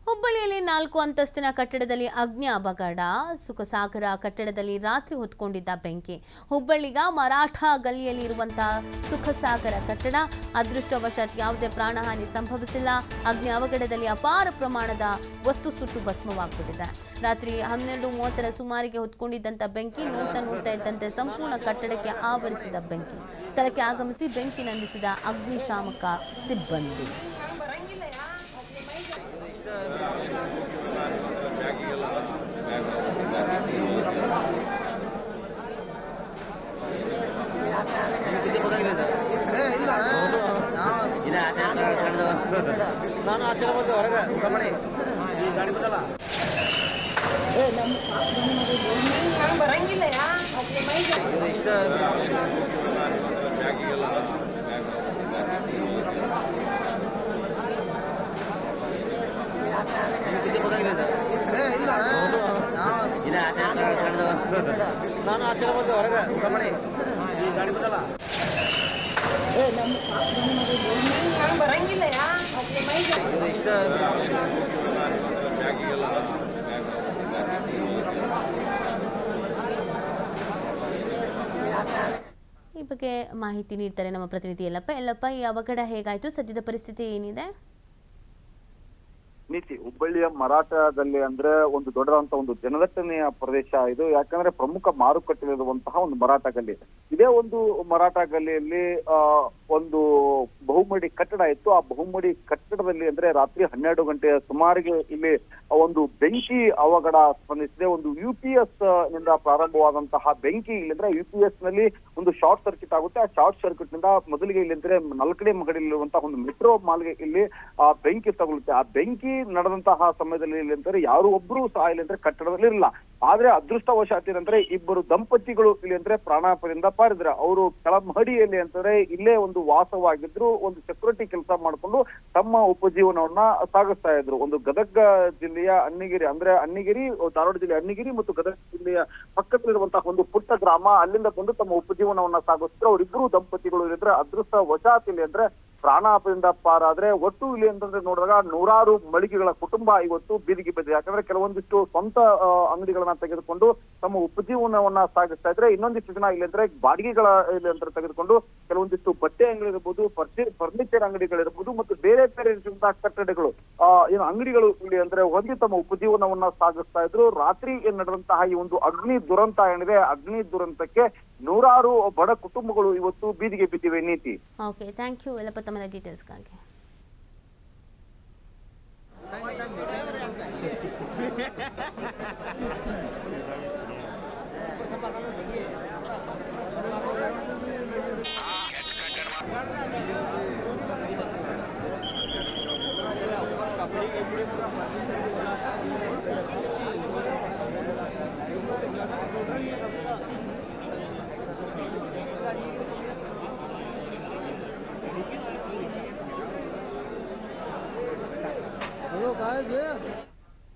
ಹುಬ್ಬಳ್ಳಿಯಲ್ಲಿ 4 ಅಂತಸ್ತಿನ ಕಟ್ಟಡದಲ್ಲಿ ಅಗ್ನಿ ಅವಘಡ. ಸುಖಸಾಗರ ಕಟ್ಟಡದಲ್ಲಿ ರಾತ್ರಿ ಹೊತ್ಕೊಂಡಿದ್ದ ಬೆಂಕಿ. ಹುಬ್ಬಳ್ಳಿಗ ಮರಾಠ ಗಲ್ಲಿಯಲ್ಲಿ ಇರುವಂತಹ ಸುಖಸಾಗರ ಕಟ್ಟಡ. ಅದೃಷ್ಟವಶಾತ್ ಯಾವುದೇ ಪ್ರಾಣಹಾನಿ ಸಂಭವಿಸಿಲ್ಲ. ಅಗ್ನಿ ಅವಘಡದಲ್ಲಿ ಅಪಾರ ಪ್ರಮಾಣದ ವಸ್ತು ಸುಟ್ಟು ಭಸ್ಮವಾಗ್ಬಿಟ್ಟಿದೆ. ರಾತ್ರಿ 12:30 ಸುಮಾರಿಗೆ ಹೊತ್ಕೊಂಡಿದ್ದಂಥ ಬೆಂಕಿ ನೋಡ್ತಾ ಇದ್ದಂತೆ ಸಂಪೂರ್ಣ ಕಟ್ಟಡಕ್ಕೆ ಆವರಿಸಿದ ಬೆಂಕಿ. ಸ್ಥಳಕ್ಕೆ ಆಗಮಿಸಿ ಬೆಂಕಿ ನಂದಿಸಿದ ಅಗ್ನಿಶಾಮಕ ಸಿಬ್ಬಂದಿ. ನಾನು ಆಚರಣೆ ಬಂದು ಹೊರಗೆ ಕಮಣಿ ಈ ಗಾಡಿ ಬಂದಲ್ಲ ಬರಂಗಿಲ್ಲ ಇಷ್ಟ ನಾನು ಆಚರಣೆ ಬಂದು ಹೊರಗೆ ಕಮಣಿ ಈ ಗಾಡಿ ಬಂದಲ್ಲ ಬರಂಗಿಲ್ಲ ಇಷ್ಟ ಈ ಬಗ್ಗೆ ಮಾಹಿತಿ ನೀಡ್ತಾರೆ ನಮ್ಮ ಪ್ರತಿನಿಧಿ ಯಲ್ಲಪ್ಪ. ಈ ಅವಘಡ ಹೇಗಾಯ್ತು, ಸದ್ಯದ ಪರಿಸ್ಥಿತಿ ಏನಿದೆ? ನೀತಿ ಹುಬ್ಬಳ್ಳಿಯ ಮರಾಠದಲ್ಲಿ ಅಂದ್ರೆ ಒಂದು ದೊಡ್ಡದಂತ ಒಂದು ಜನದಟ್ಟಣೆಯ ಪ್ರದೇಶ ಇದು. ಯಾಕಂದ್ರೆ ಪ್ರಮುಖ ಮಾರುಕಟ್ಟೆಯಲ್ಲಿರುವಂತಹ ಒಂದು ಮರಾಠ ಗಲ್ಲಿ. ಇದೇ ಒಂದು ಮರಾಠ ಗಲ್ಲಿಯಲ್ಲಿ ಒಂದು ಬಹುಮಡಿ ಕಟ್ಟಡ ಇತ್ತು. ಆ ಬಹುಮಡಿ ಕಟ್ಟಡದಲ್ಲಿ ಅಂದ್ರೆ ರಾತ್ರಿ 12 ಗಂಟೆಯ ಸುಮಾರಿಗೆ ಇಲ್ಲಿ ಒಂದು ಬೆಂಕಿ ಅವಘಡ ಸ್ಪಂದಿಸಿದೆ. ಒಂದು UPS ನಿಂದ ಪ್ರಾರಂಭವಾದಂತಹ ಬೆಂಕಿ ಇಲ್ಲಿಂದ್ರೆ UPS ನಲ್ಲಿ ಒಂದು ಶಾರ್ಟ್ ಸರ್ಕ್ಯೂಟ್ ಆಗುತ್ತೆ. ಆ ಶಾರ್ಟ್ ಸರ್ಕ್ಯೂಟ್ ನಿಂದ ಮೊದಲಿಗೆ ಇಲ್ಲಿಂದ್ರೆ 4ನೇ ಮಹಡಿಯಲ್ಲಿರುವಂತಹ ಒಂದು ಮೆಟ್ರೋ ಮಾಲ್ಗೆ ಇಲ್ಲಿ ಬೆಂಕಿ ತಗುಲುತ್ತೆ. ಆ ಬೆಂಕಿ ನಡೆದಂತಹ ಸಮಯದಲ್ಲಿ ಇಲ್ಲಿಂದ್ರೆ ಯಾರು ಒಬ್ರು ಸಹ ಇಲ್ಲಿಂದ್ರೆ ಕಟ್ಟಡದಲ್ಲಿ ಇರಲಿಲ್ಲ. ಆದ್ರೆ ಅದೃಷ್ಟವಶಾತ್ ಏನಂದ್ರೆ ಇಬ್ಬರು ದಂಪತಿಗಳು ಇಲ್ಲಿ ಅಂದ್ರೆ ಪ್ರಾಣಾಪಾಯದಿಂದ ಪಾರಿದ್ರೆ. ಅವರು ಕೆಳಮಹಡಿಯಲ್ಲಿ ಅಂತಂದ್ರೆ ಇಲ್ಲೇ ಒಂದು ವಾಸವಾಗಿದ್ರು, ಒಂದು ಸೆಕ್ಯೂರಿಟಿ ಕೆಲಸ ಮಾಡಿಕೊಂಡು ತಮ್ಮ ಉಪಜೀವನವನ್ನ ಸಾಗಿಸ್ತಾ ಇದ್ರು. ಒಂದು ಗದಗ ಜಿಲ್ಲೆಯ ಅನ್ನಿಗಿರಿ ಅಂದ್ರೆ ಅನ್ನಿಗಿರಿ, ಧಾರವಾಡ ಜಿಲ್ಲೆ ಅನ್ನಿಗಿರಿ ಮತ್ತು ಗದಗ ಜಿಲ್ಲೆಯ ಪಕ್ಕದಲ್ಲಿರುವಂತಹ ಒಂದು ಪುಟ್ಟ ಗ್ರಾಮ, ಅಲ್ಲಿಂದ ಬಂದು ತಮ್ಮ ಉಪಜೀವನವನ್ನ ಸಾಗಿಸ್ತಾರೆ. ಅವರಿಬ್ಬರು ದಂಪತಿಗಳು ಇಲ್ಲಿದ್ರೆ ಅದೃಷ್ಟವಶಾತ್ ಇಲ್ಲಿ ಅಂದ್ರೆ ಪ್ರಾಣಾಪಾಯದಿಂದ ಪಾರಾದ್ರೆ. ಒಟ್ಟು ಇಲ್ಲಿ ಅಂತಂದ್ರೆ ನೋಡಿದಾಗ 100 ಮಳಿಗೆಗಳ ಕುಟುಂಬ ಇವತ್ತು ಬೀದಿಗೆ ಬಿದ್ದಿದೆ. ಯಾಕಂದ್ರೆ ಕೆಲವೊಂದಿಷ್ಟು ಸ್ವಂತ ಅಂಗಡಿಗಳನ್ನ ತೆಗೆದುಕೊಂಡು ತಮ್ಮ ಉಪಜೀವನವನ್ನ ಸಾಗಿಸ್ತಾ ಇದ್ರೆ, ಇನ್ನೊಂದಿಷ್ಟು ಜನ ಇಲ್ಲಿ ಅಂದ್ರೆ ಬಾಡಿಗೆಗಳ ಇಲ್ಲಿ ಅಂತ ತೆಗೆದುಕೊಂಡು ಕೆಲವೊಂದಿಷ್ಟು ಬಟ್ಟೆ ಅಂಗಡಿ ಇರಬಹುದು, ಫರ್ನಿಚರ್ ಅಂಗಡಿಗಳಿರ್ಬೋದು ಮತ್ತು ಬೇರೆ ಬೇರೆ ರೀತಿಯ ಕಟ್ಟಡಗಳು ಏನು ಅಂಗಡಿಗಳು ಇಲ್ಲಿ ಅಂದ್ರೆ ಹೊಂದಿ ತಮ್ಮ ಉಪಜೀವನವನ್ನ ಸಾಗಿಸ್ತಾ ಇದ್ರು. ರಾತ್ರಿ ನಡೆದಂತಹ ಈ ಒಂದು ಅಗ್ನಿ ದುರಂತ ಏನಿದೆ, ಅಗ್ನಿ ದುರಂತಕ್ಕೆ 100 ಬಡ ಕುಟುಂಬಗಳು ಇವತ್ತು ಬೀದಿಗೆ ಬಿದ್ದಿವೆ. ನೀತಿ. ಓಕೆ, ಥ್ಯಾಂಕ್ ಯು ಯಲ್ಲಪ್ಪ ತಮ್ಮ ಡೀಟೇಲ್ಸ್ಗಾಗಿ. Hello guys